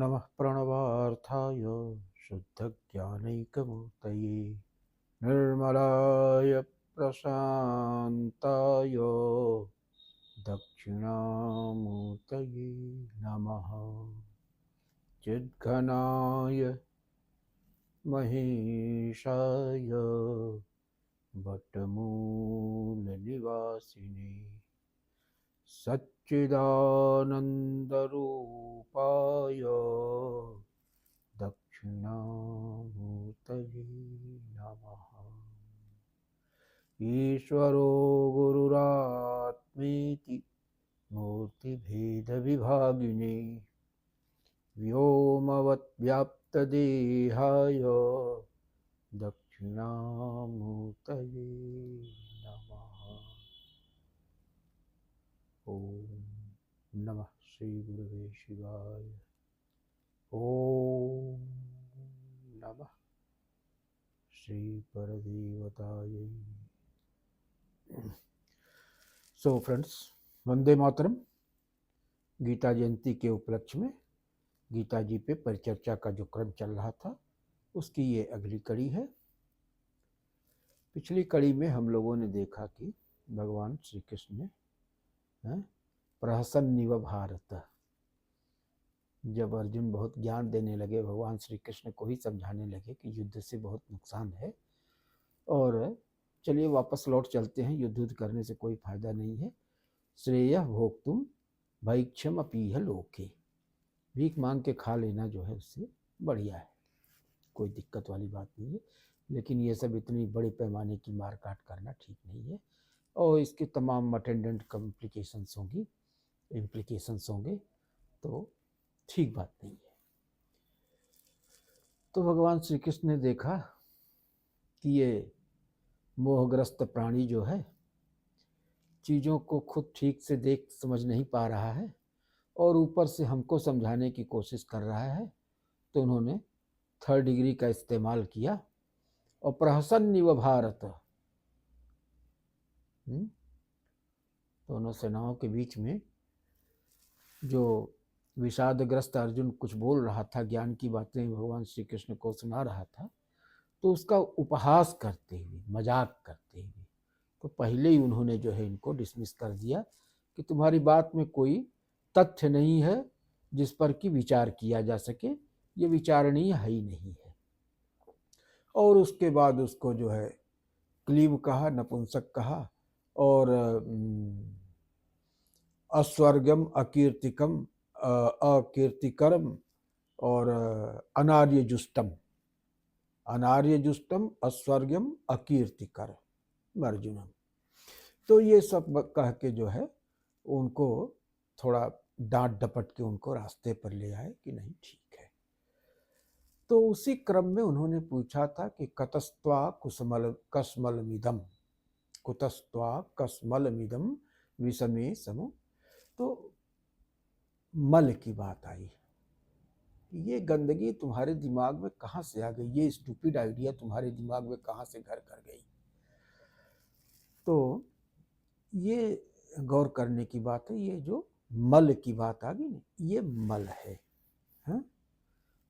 नमः प्रणवार्थाय शुद्धज्ञानैकमूर्तये निर्मलाय प्रशान्ताय दक्षिणामूर्तये नमः। चिद्घनाय महेशाय वटमूलनिवासिने सच्चिदानन्दरूपाय दक्षिणामूर्तये नमः। ईश्वरो गुरुरात्मेति मूर्तिभेदविभागिने व्योमवद्व्याप्तदेहाय दक्षिणामूर्तये नमः। ओम नमः श्री गुरुवे शिवाय। ओम नमः श्री परदेवताय। So friends, Vande Mataram. गीता जयंती के उपलक्ष्य में गीता जी पे परिचर्चा का जो क्रम चल रहा था उसकी ये अगली कड़ी है। पिछली कड़ी में हम लोगों ने देखा कि भगवान श्री कृष्ण ने प्रहसन्निव भारत, जब अर्जुन बहुत ज्ञान देने लगे, भगवान श्री कृष्ण को ही समझाने लगे कि युद्ध से बहुत नुकसान है और चलिए वापस लौट चलते हैं, युद्ध करने से कोई फायदा नहीं है। श्रेय भोक्तुम भैक्षम अपीह लोके, भीख मांग के खा लेना जो है उससे बढ़िया है, कोई दिक्कत वाली बात नहीं है। लेकिन ये सब इतनी बड़े पैमाने की मार काट करना ठीक नहीं है और इसके तमाम अटेंडेंट कॉम्प्लिकेशंस होंगी, इम्प्लीकेशंस होंगे, तो ठीक बात नहीं है। तो भगवान श्री कृष्ण ने देखा कि ये मोहग्रस्त प्राणी जो है चीज़ों को खुद ठीक से देख समझ नहीं पा रहा है और ऊपर से हमको समझाने की कोशिश कर रहा है, तो उन्होंने थर्ड डिग्री का इस्तेमाल किया और प्रहसन्निव भारत, दोनों सेनाओं के बीच में जो विषादग्रस्त अर्जुन कुछ बोल रहा था, ज्ञान की बातें भगवान श्री कृष्ण को सुना रहा था, तो उसका उपहास करते हुए, मजाक करते हुए, तो पहले ही उन्होंने जो है इनको डिसमिस कर दिया कि तुम्हारी बात में कोई तथ्य नहीं है जिस पर कि विचार किया जा सके, ये विचारणीय है ही नहीं है। और उसके बाद उसको जो है क्लीब कहा, नपुंसक कहा और अस्वर्गम अकीर्तिकम अकीर्तिकरम और अनार्य जुष्टम, अनार्य जुष्टम अस्वर्गम अकीर्तिकर अर्जुनम। तो ये सब कह के जो है उनको थोड़ा डांट डपट के उनको रास्ते पर ले आए कि नहीं ठीक है। तो उसी क्रम में उन्होंने पूछा था कि कतस्त्वा कुसमल कस्मलमिदम, कुतस्त्वा कस्मलमिदम विषमे समो। तो मल की बात आई, ये गंदगी तुम्हारे दिमाग में कहाँ से आ गई, ये स्टूपिड आइडिया तुम्हारे दिमाग में कहाँ से घर कर गई। तो ये गौर करने की बात है, ये जो मल की बात आ गई ना, ये मल है, हाँ?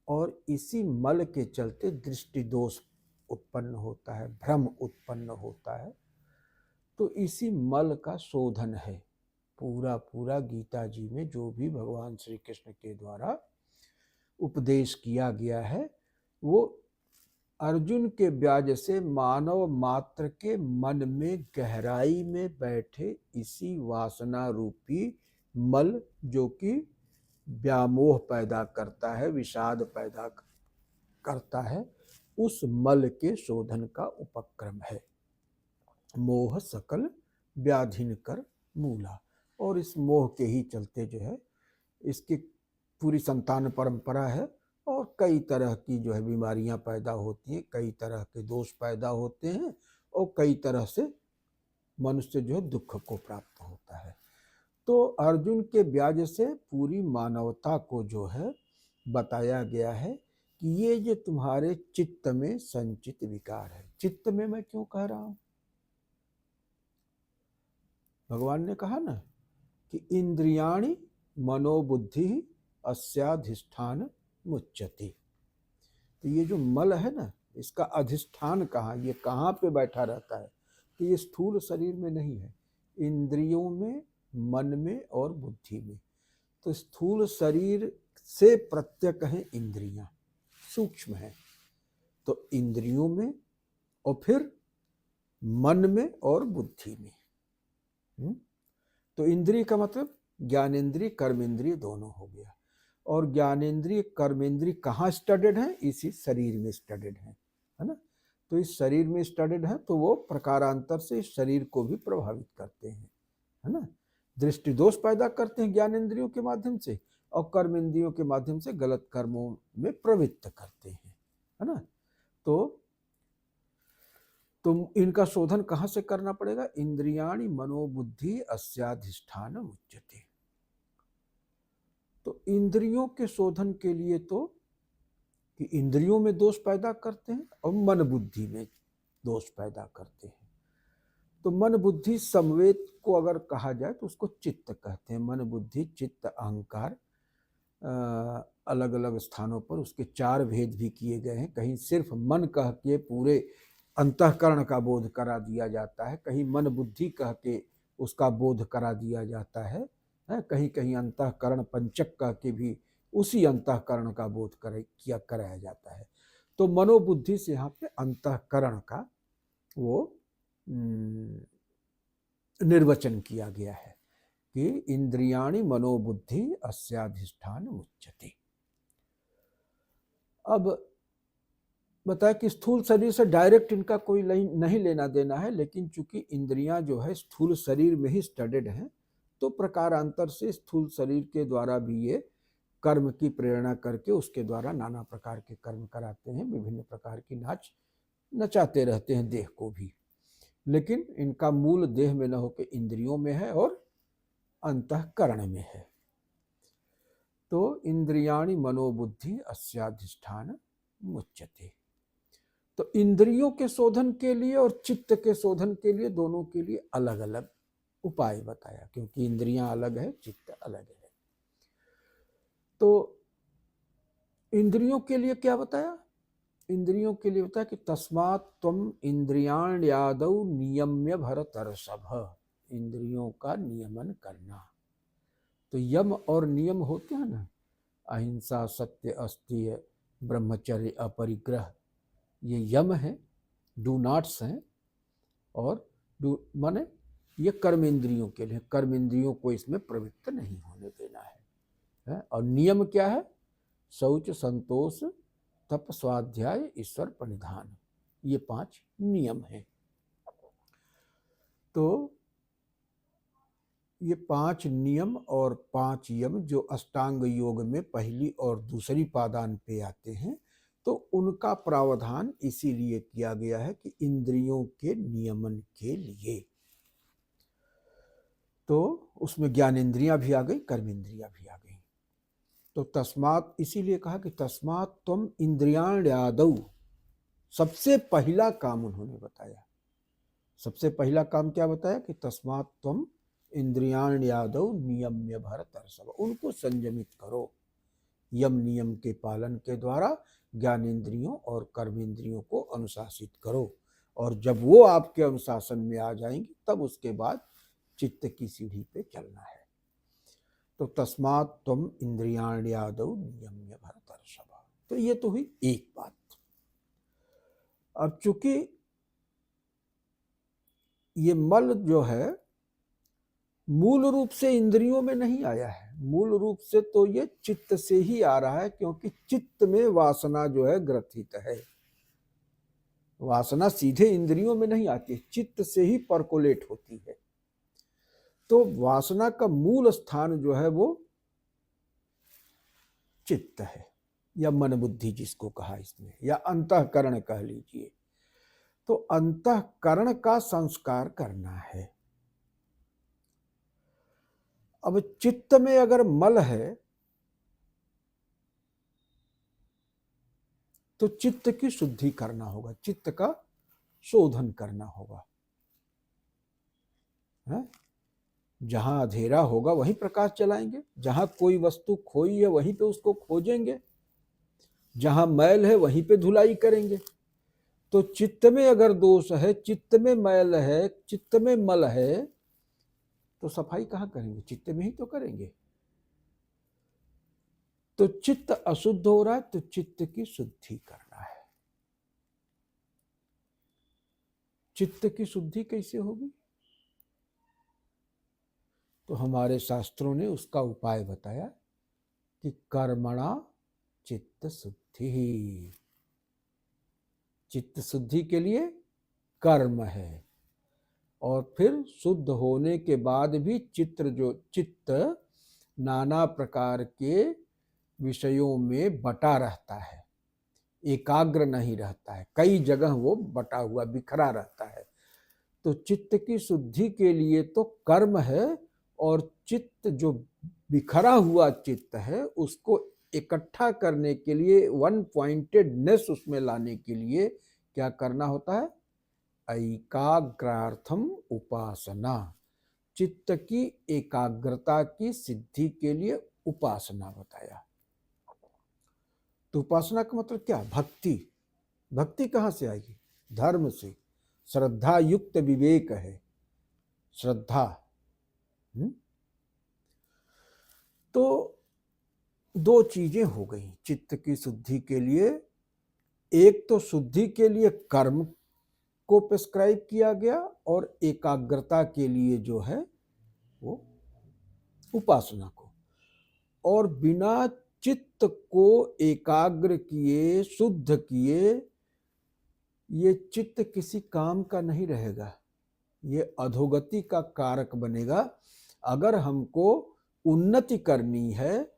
और इसी मल के चलते दृष्टि दोष उत्पन्न होता है, भ्रम उत्पन्न होता है। तो इसी मल का शोधन है पूरा पूरा गीता जी में जो भी भगवान श्री कृष्ण के द्वारा उपदेश किया गया है, वो अर्जुन के ब्याज से मानव मात्र के मन में गहराई में बैठे इसी वासना रूपी मल, जो कि व्यामोह पैदा करता है, विषाद पैदा करता है, उस मल के शोधन का उपक्रम है। मोह सकल व्याधिन कर मूला, और इस मोह के ही चलते जो है इसकी पूरी संतान परंपरा है और कई तरह की जो है बीमारियां पैदा होती हैं, कई तरह के दोष पैदा होते हैं और कई तरह से मनुष्य जो है दुख को प्राप्त होता है। तो अर्जुन के ब्याज से पूरी मानवता को जो है बताया गया है कि ये जो तुम्हारे चित्त में संचित विकार है। चित्त में मैं क्यों कह रहा हूं, भगवान ने कहा ना कि इंद्रियाणि मनोबुद्धि अस्याधिष्ठान मुच्यते। तो ये जो मल है ना, इसका अधिष्ठान कहाँ, ये कहाँ पे बैठा रहता है, तो ये स्थूल शरीर में नहीं है, इंद्रियों में, मन में और बुद्धि में। तो स्थूल शरीर से प्रत्यक है इंद्रियां, सूक्ष्म है, तो इंद्रियों में और फिर मन में और बुद्धि में। तो इंद्रिय का मतलब ज्ञानेंद्रिय कर्मेंद्रिय दोनों हो गया। और ज्ञानेंद्रिय कर्मेंद्रिय कहाँ स्टडेड है, इसी शरीर में स्टडेड है ना। तो इस शरीर में स्टडेड है, तो वो प्रकारांतर से इस शरीर को भी प्रभावित करते हैं, है ना। दृष्टि दोष पैदा करते हैं ज्ञानेंद्रियों के माध्यम से, और कर्मेंद्रियों के माध्यम से गलत कर्मों में प्रवृत्त करते हैं, है ना। तो इनका शोधन कहाँ से करना पड़ेगा, इंद्रियाणि मनोबुद्धि अस्याधिष्ठान उच्यते। तो इंद्रियों के शोधन के लिए तो कि इंद्रियों में दोष पैदा करते हैं और मन बुद्धि में दोष पैदा करते हैं। तो मन बुद्धि समवेत को अगर कहा जाए तो उसको चित्त कहते हैं। मन बुद्धि चित्त अहंकार, अलग अलग स्थानों पर उसके 4 भेद भी किए गए हैं। कहीं सिर्फ मन कह के पूरे अंतःकरण का बोध करा दिया जाता है, कहीं मन बुद्धि कह के उसका बोध करा दिया जाता है, कहीं कहीं अंतःकरण पंचक कह के भी उसी अंतःकरण का बोध कराया जाता है। तो मनोबुद्धि से यहाँ पे अंतःकरण का वो निर्वचन किया गया है कि इंद्रियाणि मनोबुद्धि अस्याधिष्ठान उच्यते। अब बताया कि स्थूल शरीर से डायरेक्ट इनका कोई नहीं लेना देना है, लेकिन चूंकि इंद्रियां जो है स्थूल शरीर में ही स्टडेड हैं, तो प्रकारांतर से स्थूल शरीर के द्वारा भी ये कर्म की प्रेरणा करके उसके द्वारा नाना प्रकार के कर्म कराते हैं, विभिन्न प्रकार की नाच नचाते रहते हैं देह को भी। लेकिन इनका मूल देह में न होकर इंद्रियों में है और अंतःकरण में है। तो इंद्रियाणि मनोबुद्धि अस्याधिष्ठान मुच्यते। तो इंद्रियों के शोधन के लिए और चित्त के शोधन के लिए दोनों के लिए अलग अलग उपाय बताया, क्योंकि इंद्रियां अलग है, चित्त अलग है। तो इंद्रियों के लिए क्या बताया, इंद्रियों के लिए बताया कि तस्मात् त्वम इंद्रियाण्यादौ नियम्य भरतर्षभ, इंद्रियों का नियमन करना। तो यम और नियम होते हैं ना, अहिंसा, सत्य, अस्तेय, ब्रह्मचर्य, अपरिग्रह, ये यम है, डू नॉट्स हैं। और डू माने ये कर्मेंद्रियों के लिए, कर्मेंद्रियों को इसमें प्रवृत्त नहीं होने देना है। और नियम क्या है, शौच, संतोष, तप, स्वाध्याय, ईश्वर प्रणिधान, ये 5 नियम हैं। तो ये 5 नियम और 5 यम जो अष्टांग योग में पहली और दूसरी पादान पे आते हैं, तो उनका प्रावधान इसीलिए किया गया है कि इंद्रियों के नियमन के लिए। तो उसमें ज्ञानेंद्रियां भी आ गई, कर्मेंद्रियां भी आ गई। तो तस्मात्, इसीलिए कहा कि तस्मात् त्वम इंद्रियाण्यादौ, सबसे पहला काम उन्होंने बताया। सबसे पहला काम क्या बताया कि तस्मात् त्वम इंद्रियाण्यादौ नियम्य भरतर्षभ, उनको संयमित करो। यम नियम के पालन के द्वारा ज्ञानेंद्रियों और कर्मेंद्रियों को अनुशासित करो, और जब वो आपके अनुशासन में आ जाएंगी तब उसके बाद चित्त की सीढ़ी पे चलना है। तो तस्मात् त्वम इंद्रियाण्यादौ नियम्य भरतर्षभ। तो ये तो हुई एक बात। अब चूंकि ये मल जो है मूल रूप से इंद्रियों में नहीं आया है, मूल रूप से तो ये चित्त से ही आ रहा है, क्योंकि चित्त में वासना जो है ग्रथित है। वासना सीधे इंद्रियों में नहीं आती, चित्त से ही परकोलेट होती है। तो वासना का मूल स्थान जो है वो चित्त है, या मन बुद्धि जिसको कहा इसमें, या अंतःकरण कह लीजिए। तो अंतःकरण का संस्कार करना है। अब चित्त में अगर मल है तो चित्त की शुद्धि करना होगा, चित्त का शोधन करना होगा, है? जहां अंधेरा होगा वहीं प्रकाश चलाएंगे, जहां कोई वस्तु खोई है वहीं पे उसको खोजेंगे, जहां मैल है वहीं पे धुलाई करेंगे। तो चित्त में अगर दोष है, चित्त में मैल है, चित्त में मल है, तो सफाई कहां करेंगे? चित्त में ही तो करेंगे। तो चित्त अशुद्ध हो रहा है तो चित्त की शुद्धि करना है। चित्त की शुद्धि कैसे होगी? तो हमारे शास्त्रों ने उसका उपाय बताया कि कर्मणा चित्त शुद्धि। चित्त शुद्धि के लिए कर्म है, और फिर शुद्ध होने के बाद भी चित्त नाना प्रकार के विषयों में बटा रहता है, एकाग्र नहीं रहता है, कई जगह वो बटा हुआ बिखरा रहता है। तो चित्त की शुद्धि के लिए तो कर्म है, और चित्त जो बिखरा हुआ चित्त है उसको इकट्ठा करने के लिए, वन पॉइंटेडनेस उसमें लाने के लिए क्या करना होता है? एकाग्रार्थम उपासना। चित्त की एकाग्रता की सिद्धि के लिए उपासना बताया। तो उपासना का मतलब क्या? भक्ति। भक्ति कहाँ से आएगी? धर्म से। श्रद्धा युक्त विवेक है श्रद्धा। तो दो चीजें हो गई चित्त की शुद्धि के लिए। एक तो शुद्धि के लिए कर्म को प्रिस्क्राइब किया गया, और एकाग्रता के लिए जो है वो उपासना को। और बिना चित्त को एकाग्र किए, शुद्ध किए, ये चित्त किसी काम का नहीं रहेगा, ये अधोगति का कारक बनेगा। अगर हमको उन्नति करनी है,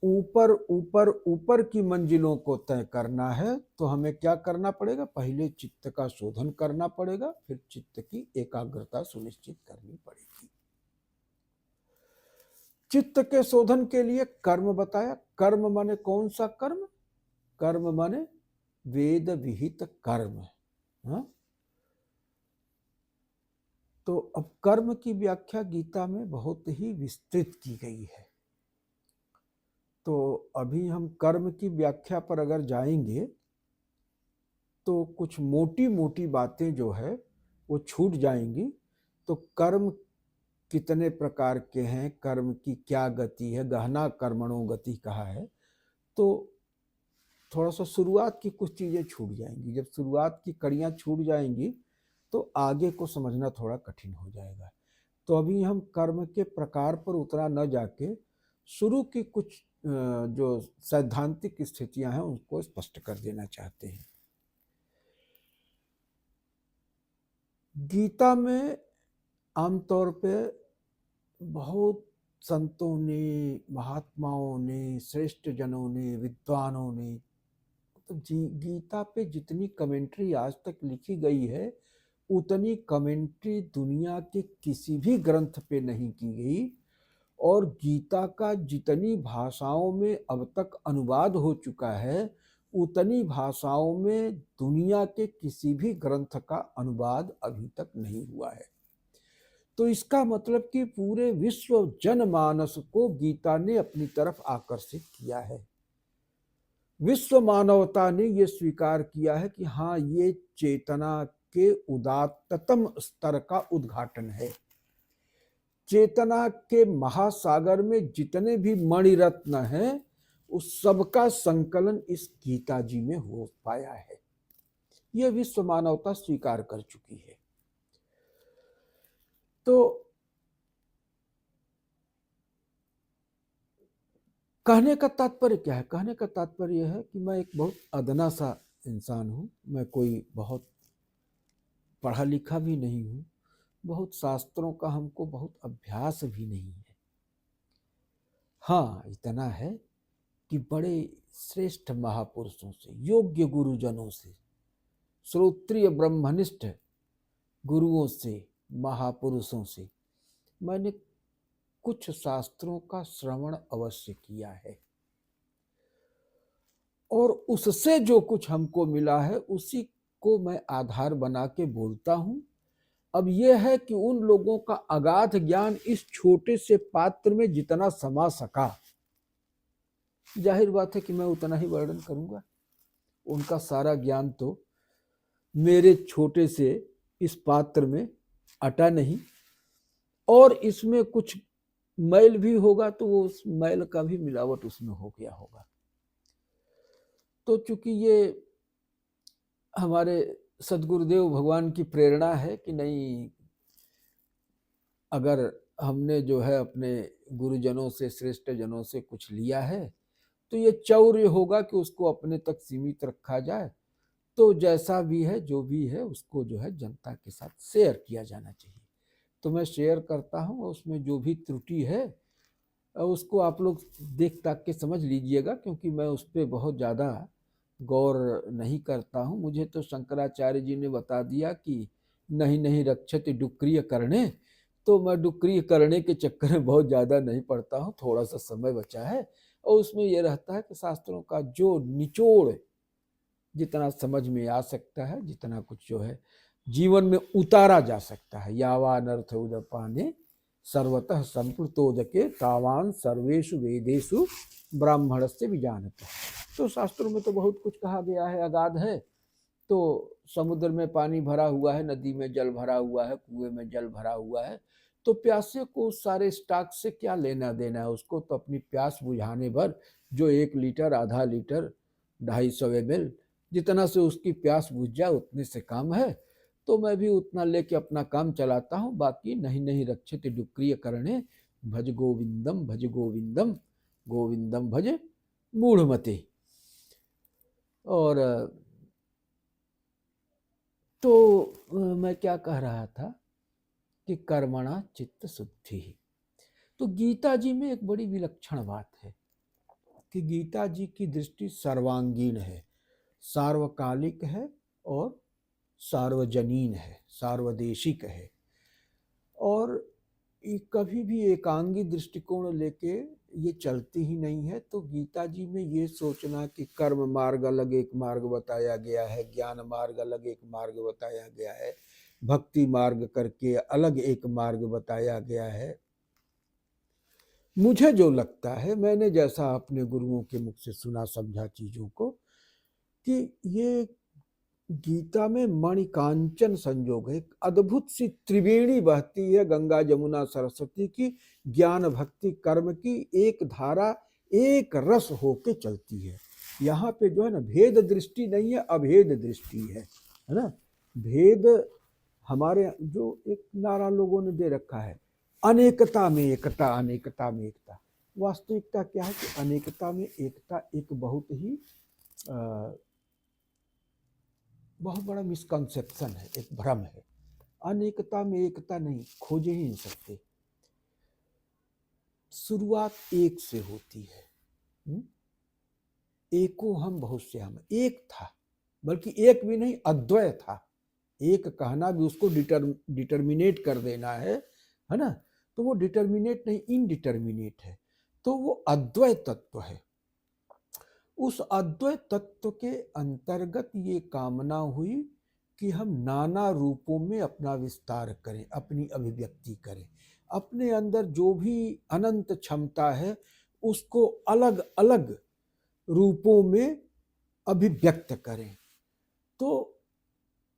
ऊपर ऊपर ऊपर की मंजिलों को तय करना है, तो हमें क्या करना पड़ेगा? पहले चित्त का शोधन करना पड़ेगा, फिर चित्त की एकाग्रता सुनिश्चित करनी पड़ेगी। चित्त के शोधन के लिए कर्म बताया। कर्म माने कौन सा कर्म? कर्म माने वेद विहित कर्म। हाँ? तो अब कर्म की व्याख्या गीता में बहुत ही विस्तृत की गई है। तो अभी हम कर्म की व्याख्या पर अगर जाएंगे तो कुछ मोटी मोटी बातें जो है वो छूट जाएंगी। तो कर्म कितने प्रकार के हैं, कर्म की क्या गति है, गहना कर्मणों गति कहा है, तो थोड़ा सा शुरुआत की कुछ चीज़ें छूट जाएंगी। जब शुरुआत की कड़ियाँ छूट जाएंगी तो आगे को समझना थोड़ा कठिन हो जाएगा। तो अभी हम कर्म के प्रकार पर उतरा न जाके शुरू की कुछ जो सैद्धांतिक स्थितियां हैं उनको स्पष्ट कर देना चाहते हैं। गीता में आमतौर पे बहुत संतों ने, महात्माओं ने, श्रेष्ठ जनों ने, विद्वानों ने, तो गीता पे जितनी कमेंट्री आज तक लिखी गई है उतनी कमेंट्री दुनिया के किसी भी ग्रंथ पे नहीं की गई। और गीता का जितनी भाषाओं में अब तक अनुवाद हो चुका है उतनी भाषाओं में दुनिया के किसी भी ग्रंथ का अनुवाद अभी तक नहीं हुआ है। तो इसका मतलब कि पूरे विश्व जनमानस को गीता ने अपनी तरफ आकर्षित किया है। विश्व मानवता ने यह स्वीकार किया है कि हाँ, ये चेतना के उदात्तम स्तर का उद्घाटन है। चेतना के महासागर में जितने भी मणिरत्न हैं उस सबका संकलन इस गीता जी में हो पाया है। यह विश्व मानवता स्वीकार कर चुकी है। तो कहने का तात्पर्य क्या है? कहने का तात्पर्य यह है कि मैं एक बहुत अदना सा इंसान हूं, मैं कोई बहुत पढ़ा लिखा भी नहीं हूं, बहुत शास्त्रों का हमको बहुत अभ्यास भी नहीं है। हाँ, इतना है कि बड़े श्रेष्ठ महापुरुषों से, योग्य गुरुजनों से, श्रोत्रिय ब्रह्मनिष्ठ गुरुओं से, महापुरुषों से मैंने कुछ शास्त्रों का श्रवण अवश्य किया है, और उससे जो कुछ हमको मिला है उसी को मैं आधार बना के बोलता हूं। अब यह है कि उन लोगों का अगाध ज्ञान इस छोटे से पात्र में जितना समा सका जाहिर बात है कि मैं उतना ही वर्णन करूंगा। उनका सारा ज्ञान तो मेरे छोटे से इस पात्र में अटा नहीं, और इसमें कुछ मैल भी होगा तो वो उस मैल का भी मिलावट उसमें हो गया होगा। तो चूंकि ये हमारे सदगुरुदेव भगवान की प्रेरणा है कि नहीं, अगर हमने जो है अपने गुरुजनों से, श्रेष्ठ जनों से कुछ लिया है तो ये चौर्य होगा कि उसको अपने तक सीमित रखा जाए। तो जैसा भी है, जो भी है, उसको जो है जनता के साथ शेयर किया जाना चाहिए। तो मैं शेयर करता हूँ, उसमें जो भी त्रुटि है उसको आप लोग देख ताक के समझ लीजिएगा, क्योंकि मैं उस पर बहुत ज़्यादा गौर नहीं करता हूँ। मुझे तो शंकराचार्य जी ने बता दिया कि नहीं नहीं रक्षति डुक्रिय करने, तो मैं डुक्रिय करने के चक्कर में बहुत ज़्यादा नहीं पड़ता हूँ। थोड़ा सा समय बचा है, और उसमें यह रहता है कि शास्त्रों का जो निचोड़ जितना समझ में आ सकता है, जितना कुछ जो है जीवन में उतारा जा सकता है, यावान अर्थ उदपाने सर्वतः संप्लुतोदके तावान सर्वेषु वेदेषु ब्राह्मणस्य विजानतः। तो शास्त्रों में तो बहुत कुछ कहा गया है। अगाध है तो समुद्र में पानी भरा हुआ है, नदी में जल भरा हुआ है, कुएं में जल भरा हुआ है, तो प्यासे को उस सारे स्टॉक से क्या लेना देना है। उसको तो अपनी प्यास बुझाने भर जो 1 लीटर, आधा लीटर, 250 ml जितना से उसकी प्यास बुझ जाए उतने से काम है। तो मैं भी उतना लेके अपना काम चलाता हूँ। बाकी नहीं नहीं रक्षित डुक्रिय करणे भज गोविंदम, भज गोविंदम, गोविंदम भज मूढ़मते। और तो मैं क्या कह रहा था कि कर्मणा चित्त शुद्धि। तो गीता जी में एक बड़ी विलक्षण बात है कि गीता जी की दृष्टि सर्वांगीण है, सार्वकालिक है और सार्वजनीन है, सार्वदेशिक है। और कभी भी एकांगी दृष्टिकोण लेके ये चलती ही नहीं है। तो गीता जी में ये सोचना कि कर्म मार्ग अलग एक मार्ग बताया गया है, ज्ञान मार्ग अलग एक मार्ग बताया गया है, भक्ति मार्ग करके अलग एक मार्ग बताया गया है, मुझे जो लगता है, मैंने जैसा अपने गुरुओं के मुख से सुना समझा चीजों को, कि ये गीता में मणिकांचन संजोग है, एक अद्भुत सी त्रिवेणी बहती है गंगा जमुना सरस्वती की, ज्ञान भक्ति कर्म की एक धारा, एक रस होके चलती है। यहाँ पे जो है ना भेद दृष्टि नहीं है, अभेद दृष्टि है ना। भेद हमारे जो एक नारा लोगों ने दे रखा है, अनेकता में एकता, अनेकता में एकता। वास्तविकता क्या है कि अनेकता में एकता एक बहुत ही बहुत बड़ा मिसकंसेप्शन है, एक भ्रम है। अनेकता में एकता नहीं, खोजे ही नहीं सकते। शुरुआत एक से होती है। एको हम बहुश्याम, एक था, बल्कि एक भी नहीं, अद्वय था। एक कहना भी उसको डिटर्मिनेट कर देना है ना। तो वो डिटर्मिनेट नहीं, इनडिटर्मिनेट है। तो वो अद्वय तत्व है। उस अद्वैत तत्व के अंतर्गत ये कामना हुई कि हम नाना रूपों में अपना विस्तार करें, अपनी अभिव्यक्ति करें, अपने अंदर जो भी अनंत क्षमता है उसको अलग अलग रूपों में अभिव्यक्त करें। तो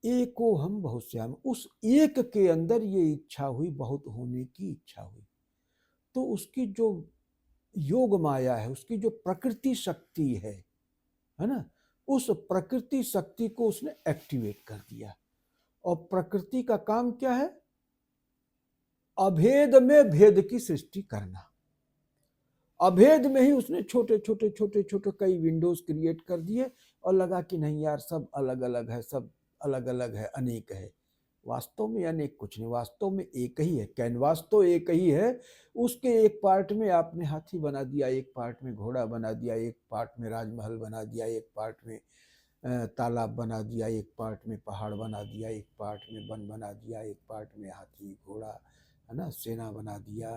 एको हम बहुश्याम, उस एक के अंदर ये इच्छा हुई, बहुत होने की इच्छा हुई। तो उसकी जो योग माया है, उसकी जो प्रकृति शक्ति है ना, उस प्रकृति शक्ति को उसने एक्टिवेट कर दिया। और प्रकृति का काम क्या है? अभेद में भेद की सृष्टि करना। अभेद में ही उसने छोटे छोटे छोटे छोटे कई विंडोज क्रिएट कर दिए और लगा कि नहीं यार सब अलग अलग है, सब अलग अलग है, अनेक है। वास्तव में अनेक कुछ नहीं, वास्तव में एक ही है। कैनवास तो एक ही है, उसके एक पार्ट में आपने हाथी बना दिया, एक पार्ट में घोड़ा बना दिया, एक पार्ट में राजमहल बना दिया, एक पार्ट में तालाब बना दिया, एक पार्ट में पहाड़ बना दिया, एक पार्ट में वन बना दिया, एक पार्ट में हाथी घोड़ा, है ना, सेना बना दिया,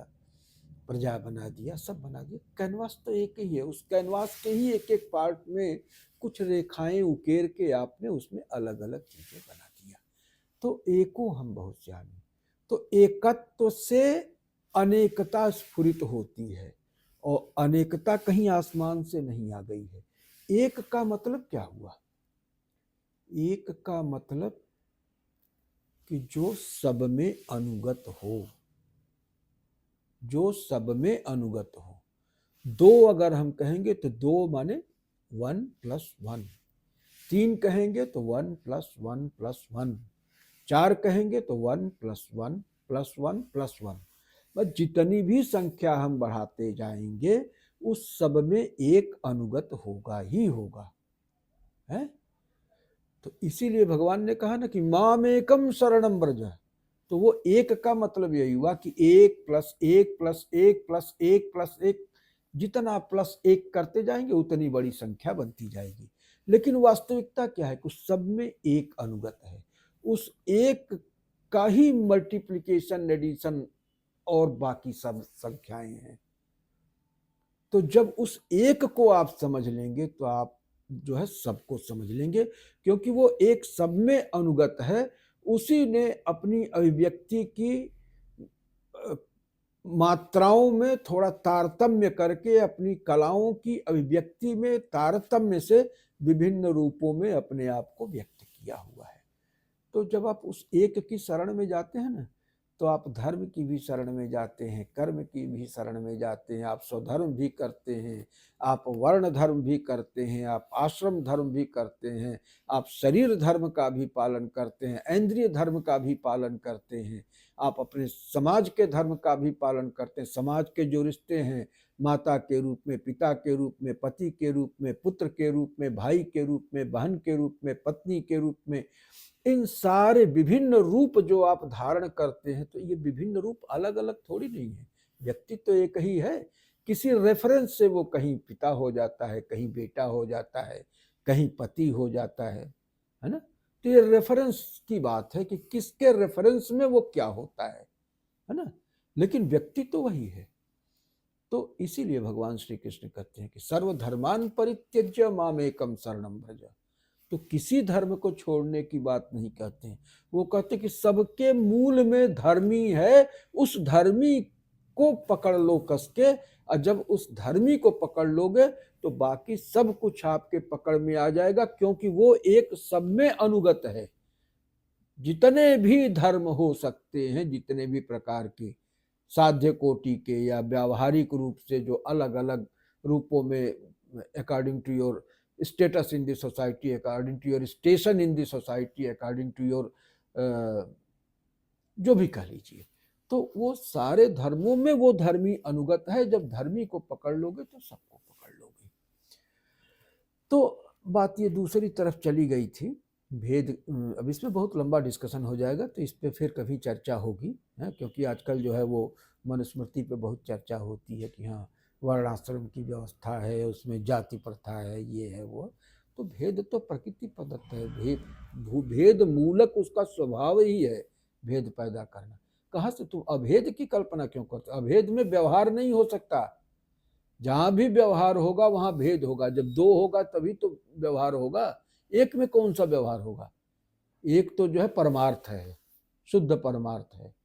प्रजा बना दिया, सब बना दिया। कैनवास तो एक ही है। उस कैनवास के ही एक एक पार्ट में कुछ रेखाएं उकेर के आपने उसमें अलग अलग चीजें बना दिया। तो एको हम बहुश्यामी। तो एकत्व से अनेकता स्फुरित होती है और अनेकता कहीं आसमान से नहीं आ गई है। एक का मतलब क्या हुआ? एक का मतलब कि जो सब में अनुगत हो, जो सब में अनुगत हो। दो अगर हम कहेंगे तो दो माने 1+1, 3 कहेंगे तो 1+1+1, 4 कहेंगे तो 1+1+1+1। बस जितनी भी संख्या हम बढ़ाते जाएंगे उस सब में एक अनुगत होगा ही होगा, है। तो इसीलिए भगवान ने कहा ना कि मामेकम शरणम व्रज। तो वो एक का मतलब यही हुआ कि 1+1+1+1+1, जितना +1 करते जाएंगे उतनी बड़ी संख्या बनती जाएगी। लेकिन वास्तविकता क्या है? कुछ सब में एक अनुगत है, उस एक का ही मल्टीप्लिकेशन, एडिशन और बाकी सब संख्याएं हैं। तो जब उस एक को आप समझ लेंगे तो आप जो है सबको समझ लेंगे, क्योंकि वो एक सब में अनुगत है। उसी ने अपनी अभिव्यक्ति की मात्राओं में थोड़ा तारतम्य करके अपनी कलाओं की अभिव्यक्ति में तारतम्य से विभिन्न रूपों में अपने आप को व्यक्त किया हुआ है। तो जब आप उस एक की शरण में जाते हैं ना, तो आप धर्म की भी शरण में जाते हैं, कर्म की भी शरण में जाते हैं, आप स्वधर्म भी करते हैं, आप वर्ण धर्म भी करते हैं, आप आश्रम धर्म भी करते हैं, आप शरीर धर्म का भी पालन करते हैं, इंद्रिय धर्म का भी पालन करते हैं, आप अपने समाज के धर्म का भी पालन करते हैं। समाज के जो रिश्ते हैं, माता के रूप में, पिता के रूप में, पति के रूप में, पुत्र के रूप में, भाई के रूप में, बहन के रूप में, पत्नी के रूप में, इन सारे विभिन्न रूप जो आप धारण करते हैं, तो ये विभिन्न रूप अलग अलग थोड़ी नहीं है, व्यक्ति तो एक ही है। किसी रेफरेंस से वो कहीं पिता हो जाता है, कहीं बेटा हो जाता है, कहीं पति हो जाता है ना। तो ये रेफरेंस की बात है कि किसके रेफरेंस में वो क्या होता है ना। लेकिन व्यक्ति तो वही है। तो इसीलिए भगवान श्री कृष्ण कहते हैं कि सर्वधर्मान परित्यज्य मामेकम शरणम व्रज। तो किसी धर्म को छोड़ने की बात नहीं कहते हैं, वो कहते हैं कि सबके मूल में धर्मी है, उस धर्मी को पकड़ लो कस के। और जब उस धर्मी को पकड़ लोगे तो बाकी सब कुछ आपके पकड़ में आ जाएगा, क्योंकि वो एक सब में अनुगत है। जितने भी धर्म हो सकते हैं, जितने भी प्रकार के साध्य कोटि के या व्यावहारिक रूप से जो अलग अलग रूपों में, according to your status in the society, according to your station in the society, according to your जो भी कह लीजिए, तो वो सारे धर्मों में वो धर्मी अनुगत है। जब धर्मी को पकड़ लोगे तो सबको पकड़ लोगे। तो बात ये दूसरी तरफ चली गई थी, भेद। अब इसमें बहुत लंबा डिस्कशन हो जाएगा, तो इस पे फिर कभी चर्चा होगी, है, क्योंकि आजकल जो है वो मनुस्मृति पे बहुत चर्चा होती है कि हाँ वर्णाश्रम की व्यवस्था है, उसमें जाति प्रथा है, ये है वो। तो भेद तो प्रकृति प्रदत्त है, भेद मूलक उसका स्वभाव ही है भेद पैदा करना। कहाँ से तुम अभेद की कल्पना क्यों करते? अभेद में व्यवहार नहीं हो सकता। जहां भी व्यवहार होगा वहां भेद होगा। जब दो होगा तभी तो व्यवहार होगा, एक में कौन सा व्यवहार होगा? एक तो जो है परमार्थ है, शुद्ध परमार्थ है।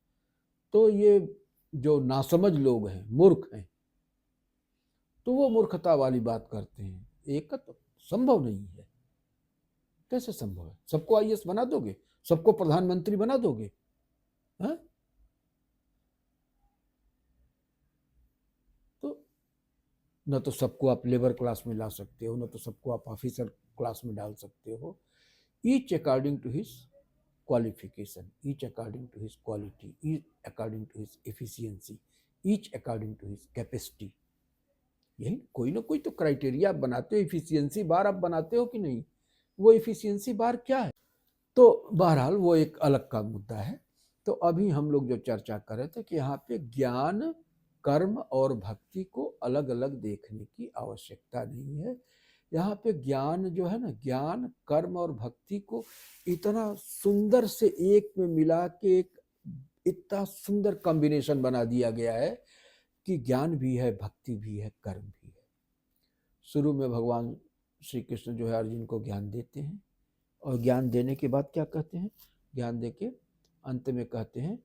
तो ये जो नासमझ लोग हैं, मूर्ख हैं, तो वो मूर्खता वाली बात करते हैं। एक तो संभव नहीं है। कैसे संभव है? सबको आईएएस बना दोगे, सबको प्रधानमंत्री बना दोगे, है? तो न तो सबको आप लेबर क्लास में ला सकते हो, न तो सबको आप ऑफिसर क्लास में डाल सकते हो। Each according to his qualification, each according to his quality, each according to his efficiency, each according to his capacity। यही कोई ना कोई तो क्राइटेरिया बनाते हो। इफिशियंसी बार आप बनाते हो कि नहीं? वो इफिशियंसी बार क्या है? तो बहरहाल वो एक अलग का मुद्दा है। तो अभी हम लोग जो चर्चा कर रहे थे कि यहाँ पे ज्ञान, कर्म और भक्ति को अलग अलग देखने की आवश्यकता नहीं है। यहाँ पे ज्ञान जो है ना, ज्ञान, कर्म और भक्ति को इतना सुंदर से एक में मिला के एक इतना सुंदर कॉम्बिनेशन बना दिया गया है कि ज्ञान भी है, भक्ति भी है, कर्म भी है। शुरू में भगवान श्री कृष्ण जो है अर्जुन को ज्ञान देते हैं, और ज्ञान देने के बाद क्या कहते हैं? ज्ञान दे के अंत में कहते हैं,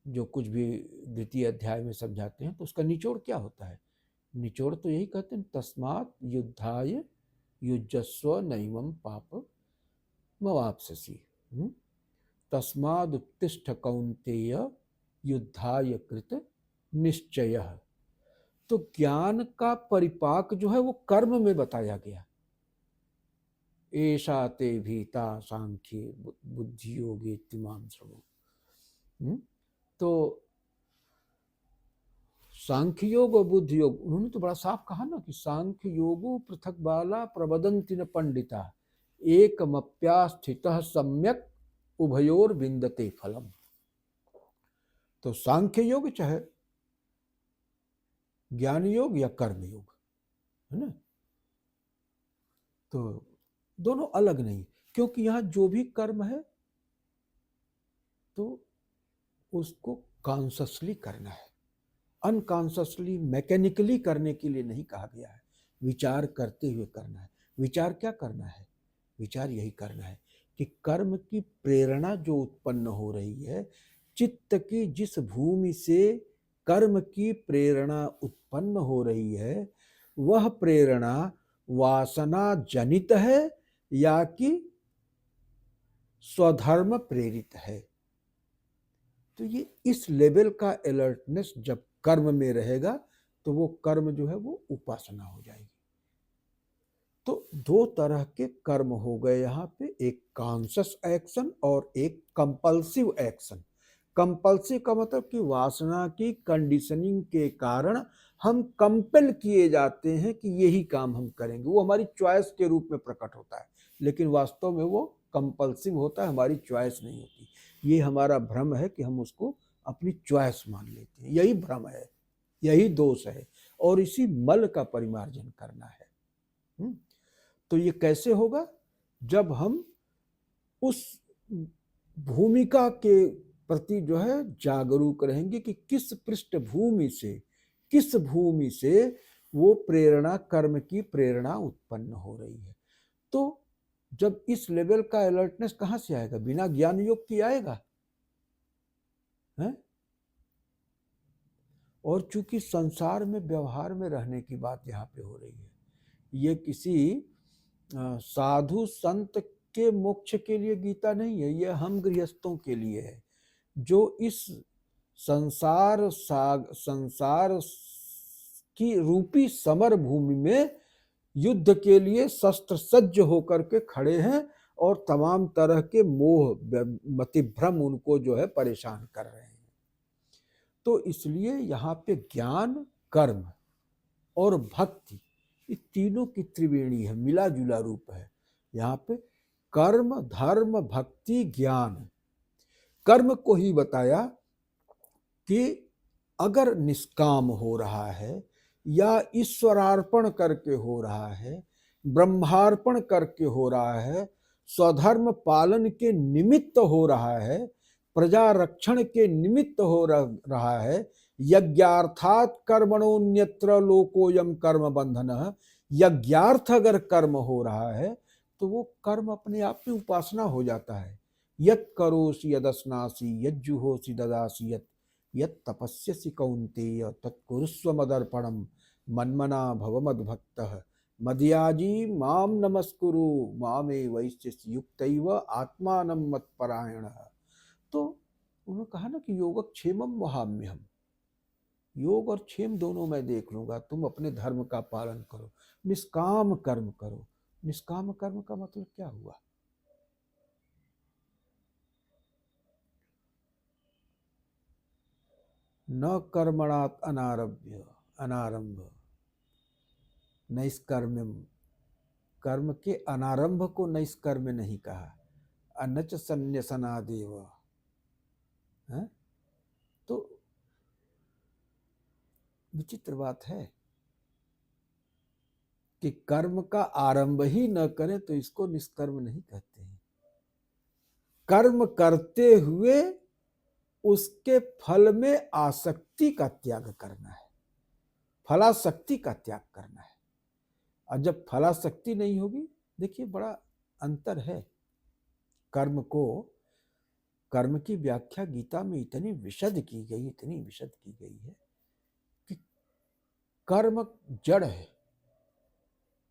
जो कुछ भी द्वितीय अध्याय में समझाते हैं, तो उसका निचोड़ क्या होता है निचोड़ तो यही कहते हैं, तस्मात् युद्धाय युजस्व नैवं पाप मवाप्स्यसि। तस्मादुत्तिष्ठ कौन्तेय युद्धाय कृत निश्चयः। तो ज्ञान का परिपाक जो है वो कर्म में बताया गया। एषा ते भीता सांख्ये बुद्धि योगे तिमाम श्रवो। तो सांख्य योग और बुद्धि योग, उन्होंने तो बड़ा साफ कहा ना कि सांख्य योगो पृथक बाला प्रवदन्ति न पंडिता एकमप्यास्थितः सम्यक उभयोर विन्दते फलम। तो सांख्य योग चाहे ज्ञान योग या कर्म योग, है ना, तो दोनों अलग नहीं, क्योंकि यहां जो भी कर्म है तो उसको कॉन्शसली करना है, अनकॉन्शसली मैकेनिकली करने के लिए नहीं कहा गया है, विचार करते हुए करना है। विचार क्या करना है? विचार यही करना है कि कर्म की प्रेरणा जो उत्पन्न हो रही है, चित्त की जिस भूमि से कर्म की प्रेरणा उत्पन्न हो रही है, वह प्रेरणा वासना जनित है या कि स्वधर्म प्रेरित है। तो ये इस लेवल का अलर्टनेस जब कर्म में रहेगा तो वो कर्म जो है वो उपासना हो जाएगी। तो दो तरह के कर्म हो गए यहाँ पे, एक कॉन्शियस एक्शन और एक कंपल्सिव एक्शन। कंपल्सिव का मतलब कि वासना की कंडीशनिंग के कारण हम कंपेल किए जाते हैं कि यही काम हम करेंगे, वो हमारी चॉइस के रूप में प्रकट होता है, लेकिन वास्तव में वो कंपल्सिव होता है, हमारी चॉइस नहीं होती। ये हमारा भ्रम है कि हम उसको अपनी चॉइस मान लेते हैं, यही भ्रम है, यही दोष है, और इसी मल का परिमार्जन करना है। तो ये कैसे होगा? जब हम उस भूमिका के प्रति जो है जागरूक रहेंगे कि किस पृष्ठभूमि से, किस भूमि से वो प्रेरणा, कर्म की प्रेरणा उत्पन्न हो रही है। तो जब इस लेवल का अलर्टनेस कहां से आएगा? बिना ज्ञान योग की आएगा है? और चूंकि संसार में व्यवहार में रहने की बात यहाँ पे हो रही है, ये किसी साधु संत के मोक्ष के लिए गीता नहीं है, ये हम गृहस्थों के लिए है, जो इस संसार की रूपी समर भूमि में युद्ध के लिए शस्त्र सज्ज होकर के खड़े हैं और तमाम तरह के मोह मतिभ्रम उनको जो है परेशान कर रहे हैं। तो इसलिए यहाँ पे ज्ञान, कर्म और भक्ति, ये तीनों की त्रिवेणी है, मिला जुला रूप है। यहाँ पे कर्म, धर्म, भक्ति, ज्ञान। कर्म को ही बताया कि अगर निष्काम हो रहा है या ईश्वरार्पण करके हो रहा है, ब्रह्मार्पण करके हो रहा है, स्वधर्म पालन के निमित्त हो रहा है, प्रजा रक्षण के निमित्त हो रहा है, यज्ञार्थात कर्मणोन्यत्र लोकोयम कर्म बंधन, यज्ञार्थ अगर कर्म हो रहा है तो वो कर्म अपने आप में उपासना हो जाता है। यत् करोसि यदस्नासि यज्जुहोसि ददासि यत् तपस्यसि कौन्तेय तत्कुरुस्व मदर्पणम मन्मना भव मद्भक्तः मदयाजी माम नमस्कुरु मामे वैश्यसि युक्तैव आत्मानं मत्परायणः। तो उन्होंने कहा ना कि योगक्षेमम वहाम्यहम, योग और क्षेम दोनों मैं देख लूंगा, तुम अपने धर्म का पालन करो, निष्काम कर्म करो। निष्काम कर्म का मतलब क्या हुआ? न कर्मणात् अनारभ्य अनारंभ नैष्कर्म्यम, कर्म के अनारंभ को नैष्कर्म नहीं कहा, अनच संन्यसनादेव। तो विचित्र बात है कि कर्म का आरंभ ही न करें तो इसको निष्कर्म नहीं कहते हैं। कर्म करते हुए उसके फल में आसक्ति का त्याग करना है, फलासक्ति का त्याग करना है। और जब फलासक्ति नहीं होगी, देखिए बड़ा अंतर है कर्म को। कर्म की व्याख्या गीता में इतनी विशद की गई, इतनी विशद की गई है कि कर्म जड़ है,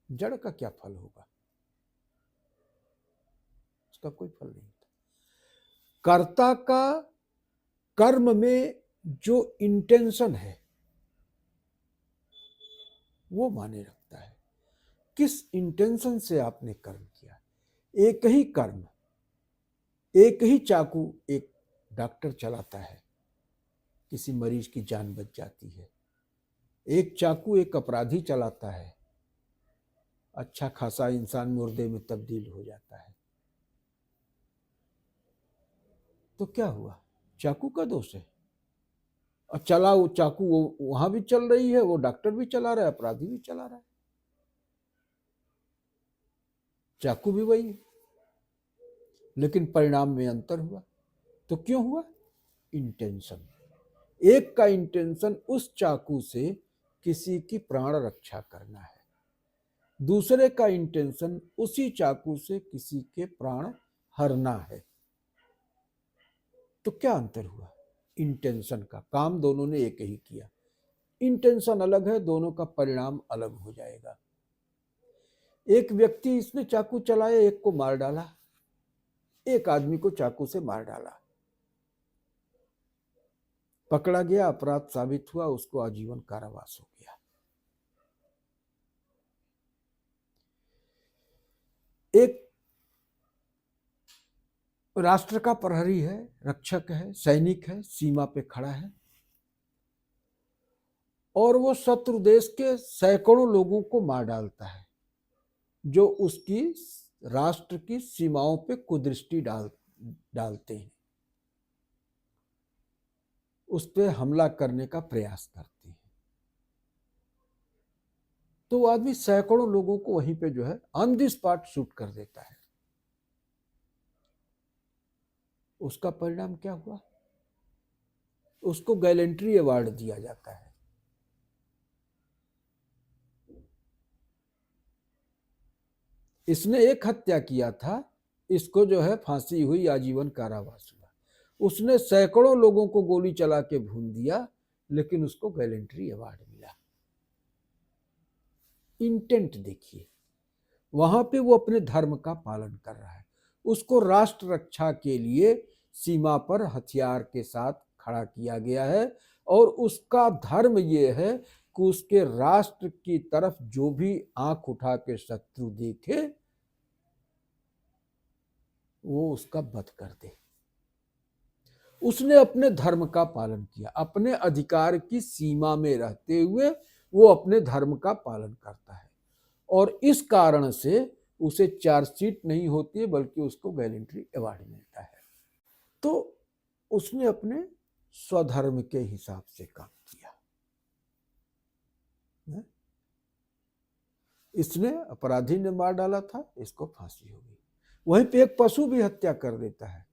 जड़ का क्या फल होगा, उसका कोई फल नहीं होता। कर्ता का कर्म में जो इंटेंशन है वो माने रखता है, किस इंटेंशन से आपने कर्म किया। एक ही कर्म, एक ही चाकू एक डॉक्टर चलाता है, किसी मरीज की जान बच जाती है। एक चाकू एक अपराधी चलाता है, अच्छा खासा इंसान मुर्दे में तब्दील हो जाता है। तो क्या हुआ, चाकू का दोष है। और चला वो चाकू, वो वहां भी चल रही है, वो डॉक्टर भी चला रहा है, अपराधी भी चला रहा है, चाकू भी वही है, लेकिन परिणाम में अंतर हुआ। तो क्यों हुआ, इंटेंशन। एक का इंटेंशन उस चाकू से किसी की प्राण रक्षा करना है, दूसरे का इंटेंशन उसी चाकू से किसी के प्राण हरना है। तो क्या अंतर हुआ, इंटेंशन का। काम दोनों ने एक ही किया, इंटेंशन अलग है, दोनों का परिणाम अलग हो जाएगा। एक व्यक्ति इसने चाकू चलाया, एक को मार डाला, एक आदमी को चाकू से मार डाला, पकड़ा गया, अपराध साबित हुआ, उसको आजीवन कारावास हो गया। एक राष्ट्र का प्रहरी है, रक्षक है, सैनिक है, सीमा पे खड़ा है, और वो शत्रु देश के सैकड़ों लोगों को मार डालता है जो उसकी राष्ट्र की सीमाओं पे कुदृष्टि डालते हैं, उस पर हमला करने का प्रयास करते हैं। तो वो आदमी सैकड़ों लोगों को वहीं पे जो है ऑन द स्पॉट शूट कर देता है। उसका परिणाम क्या हुआ, उसको गैलेंट्री अवार्ड दिया जाता है। इसने एक हत्या किया था, इसको जो है फांसी हुई, आजीवन कारावास हुआ। उसने सैकड़ों लोगों को गोली चला के भून दिया, लेकिन उसको गैलेंट्री अवार्ड मिला। इंटेंट देखिए, वहां पे वो अपने धर्म का पालन कर रहा है, उसको राष्ट्र रक्षा के लिए सीमा पर हथियार के साथ खड़ा किया गया है, और उसका धर्म ये है कि उसके राष्ट्र की तरफ जो भी आंख उठा के शत्रु देखे वो उसका वध कर दे। उसने अपने धर्म का पालन किया, अपने अधिकार की सीमा में रहते हुए वो अपने धर्म का पालन करता है, और इस कारण से उसे चार्जशीट नहीं होती है, बल्कि उसको गैलेंट्री अवार्ड मिलता है। तो उसने अपने स्वधर्म के हिसाब से काम किया। इसने, अपराधी ने मार डाला था, इसको फांसी हो गई। वहीं पे एक पशु भी हत्या कर देता है,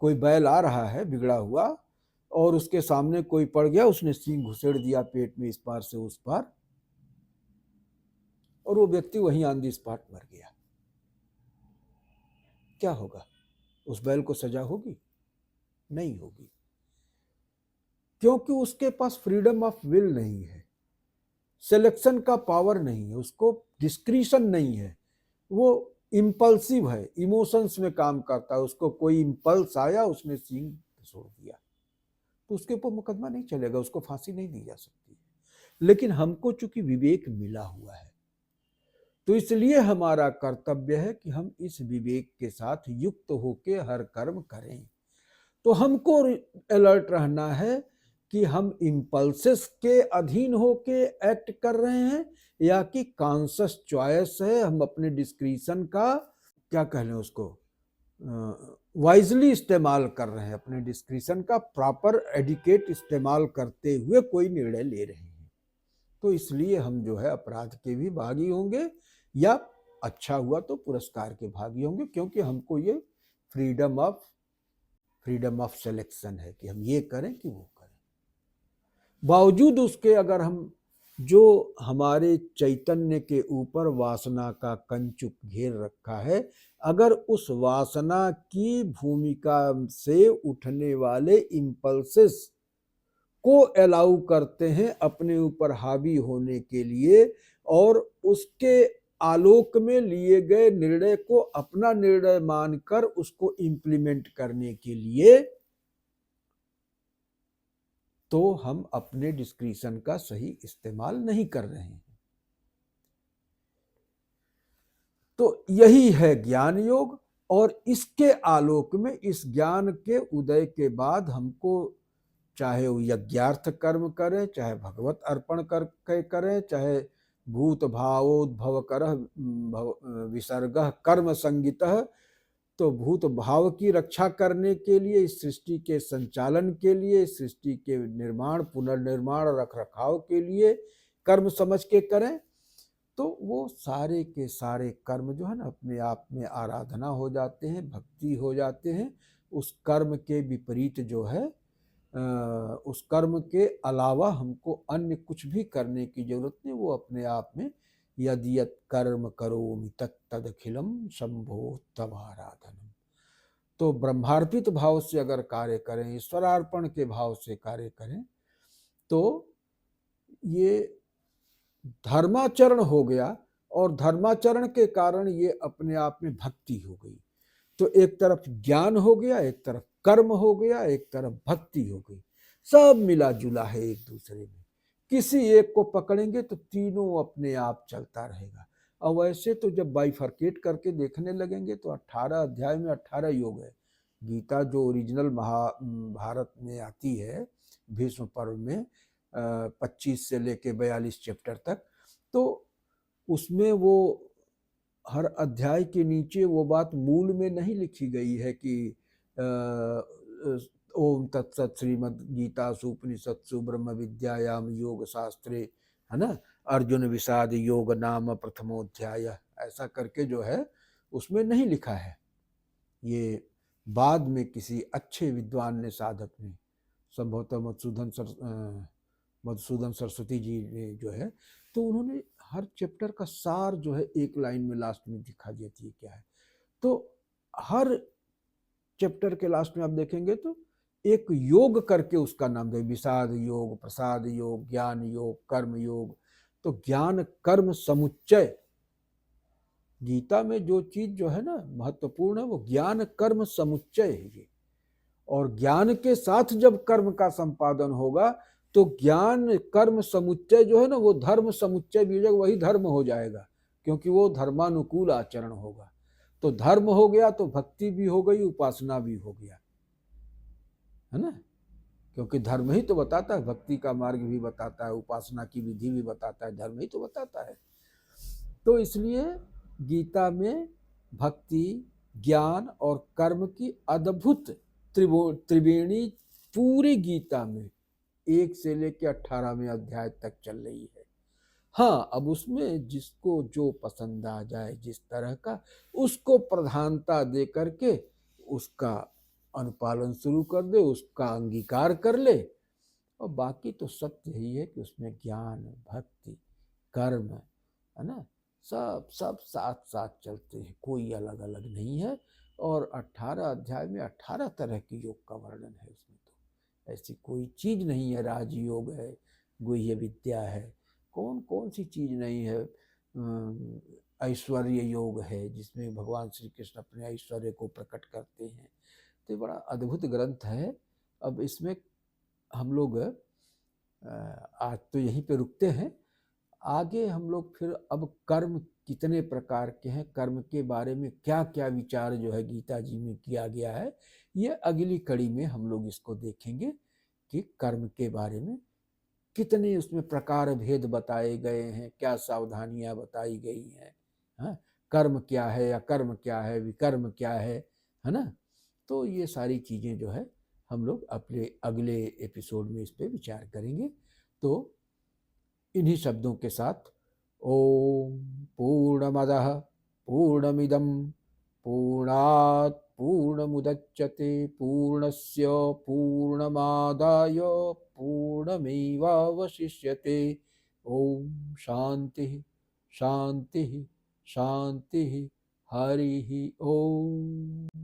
कोई बैल आ रहा है बिगड़ा हुआ, और उसके सामने कोई पड़ गया, उसने सींग घुसेड़ दिया पेट में इस पार से उस पार, और वो व्यक्ति वहीं ऑन द स्पॉट मर गया। क्या होगा, उस बैल को सजा होगी? नहीं होगी, क्योंकि उसके पास फ्रीडम ऑफ विल नहीं है, सिलेक्शन का पावर नहीं है, उसको डिस्क्रिशन नहीं है, वो इम्पल्सिव है, इमोशंस में काम करता है। उसको कोई इम्पल्स आया, उसने सींग छोड़ दिया, तो उसके ऊपर मुकदमा नहीं चलेगा, उसको फांसी नहीं दी जा सकती। लेकिन हमको चूंकि विवेक मिला हुआ है, तो इसलिए हमारा कर्तव्य है कि हम इस विवेक के साथ युक्त होके हर कर्म करें। तो हमको अलर्ट रहना है कि हम इम्पल्सेस के अधीन होके एक्ट कर रहे हैं, या कि कॉन्शियस चॉइस है, हम अपने डिस्क्रिशन का, क्या कह लें उसको, वाइजली इस्तेमाल कर रहे हैं, अपने डिस्क्रिशन का प्रॉपर एडिकेट इस्तेमाल करते हुए कोई निर्णय ले रहे हैं। तो इसलिए हम जो है अपराध के भी भागी होंगे, या अच्छा हुआ तो पुरस्कार के भागी होंगे, क्योंकि हमको ये फ्रीडम ऑफ सिलेक्शन है कि हम ये करें कि वो करें। बावजूद उसके अगर हम जो हमारे चैतन्य के ऊपर वासना का कंचुक घेर रखा है, अगर उस वासना की भूमिका से उठने वाले इम्पल्सेस को अलाउ करते हैं अपने ऊपर हावी होने के लिए, और उसके आलोक में लिए गए निर्णय को अपना निर्णय मानकर उसको इंप्लीमेंट करने के लिए, तो हम अपने डिस्क्रिशन का सही इस्तेमाल नहीं कर रहे हैं। तो यही है ज्ञान योग। और इसके आलोक में, इस ज्ञान के उदय के बाद हमको, चाहे वो यज्ञार्थ कर्म करें, चाहे भगवत अर्पण करके करें, चाहे भूत भावोद्भव कर विसर्ग कर्म संगितः, तो भूत भाव की रक्षा करने के लिए, इस सृष्टि के संचालन के लिए, इस सृष्टि के निर्माण, पुनर्निर्माण, रख रखाव के लिए कर्म समझ के करें, तो वो सारे के सारे कर्म जो है ना अपने आप में आराधना हो जाते हैं, भक्ति हो जाते हैं। उस कर्म के विपरीत जो है, उस कर्म के अलावा हमको अन्य कुछ भी करने की जरूरत नहीं। वो अपने आप में यदि यत् कर्म करोमि तत्तदखिलम शंभो तवाराधनम। तो ब्रह्मार्पित भाव से अगर कार्य करें, ईश्वरार्पण के भाव से कार्य करें, तो ये धर्माचरण हो गया। और धर्माचरण के कारण ये अपने आप में भक्ति हो गई। तो एक तरफ ज्ञान हो गया, एक तरफ कर्म हो गया, एक तरफ भक्ति हो गई। सब मिला जुला है एक दूसरे में। किसी एक को पकड़ेंगे तो तीनों अपने आप चलता रहेगा। और वैसे तो जब बाइफर्केट करके देखने लगेंगे तो 18 अध्याय में 18 योग है। गीता जो ओरिजिनल महाभारत में आती है, भीष्म पर्व में 25 से लेके 42 चैप्टर तक, तो उसमें वो हर अध्याय के नीचे वो बात मूल में नहीं लिखी गई है कि ओम तत्सत श्रीमद् गीता उपनिषत्सु ब्रह्म विद्यायाम योग शास्त्रे, है ना, अर्जुन विषाद योग नाम प्रथमोध्याय, ऐसा करके जो है उसमें नहीं लिखा है। ये बाद में किसी अच्छे विद्वान ने, साधक ने, संभवतः मधुसूदन सरस्वती जी ने जो है, तो उन्होंने हर चैप्टर का सार जो है एक लाइन में लास्ट में दिखा देती है क्या है। तो हर चैप्टर के लास्ट में आप देखेंगे तो एक योग करके उसका नाम दे, विषाद योग, प्रसाद योग, ज्ञान योग, कर्म योग। तो ज्ञान कर्म समुच्चय, गीता में जो चीज जो है ना महत्वपूर्ण है, वो ज्ञान कर्म समुच्चय है ये। और ज्ञान के साथ जब कर्म का संपादन होगा तो ज्ञान कर्म समुच्चय जो है ना, वो धर्म समुच्चय भी वही धर्म हो जाएगा, क्योंकि वो धर्मानुकूल आचरण होगा। तो धर्म हो गया तो भक्ति भी हो गई, उपासना भी हो गया, है ना, क्योंकि धर्म ही तो बताता है, भक्ति का मार्ग भी बताता है, उपासना की विधि भी बताता है, धर्म ही तो बताता है। तो इसलिए गीता में भक्ति, ज्ञान और कर्म की अद्भुत त्रिवेणी पूरी गीता में 1 से लेकर 18वें अध्याय तक चल रही है। हाँ, अब उसमें जिसको जो पसंद आ जाए, जिस तरह का, उसको प्रधानता दे करके उसका अनुपालन शुरू कर दे, उसका अंगीकार कर ले। और बाकी तो सत्य यही है कि उसमें ज्ञान, भक्ति, कर्म, है ना, सब सब साथ साथ चलते हैं, कोई अलग अलग नहीं है। और 18 अध्याय में 18 तरह के योग का वर्णन है उसमें। तो ऐसी कोई चीज नहीं है, राजयोग है, गुह्य विद्या है, कौन कौन सी चीज नहीं है। ऐश्वर्य योग है जिसमें भगवान श्री कृष्ण अपने ऐश्वर्य को प्रकट करते हैं। तो बड़ा अद्भुत ग्रंथ है। अब इसमें हम लोग आज तो यहीं पे रुकते हैं। आगे हम लोग फिर अब कर्म कितने प्रकार के हैं, कर्म के बारे में क्या क्या विचार जो है गीता जी में किया गया है, ये अगली कड़ी में हम लोग इसको देखेंगे कि कर्म के बारे में कितने उसमें प्रकार भेद बताए गए हैं, क्या सावधानियां बताई गई हैं, हाँ, कर्म क्या है या कर्म क्या है, विकर्म क्या है ना। तो ये सारी चीजें जो है हम लोग अपने अगले एपिसोड में इस पे विचार करेंगे। तो इन्हीं शब्दों के साथ, ओम पूर्णमदः पूर्णमिदं पूर्णात् पूर्णमुदच्यते पूर्णस्य पूर्णमादाय पूर्णमेवावशिष्यते। ओम शांति शांति शांति। हरि ओम।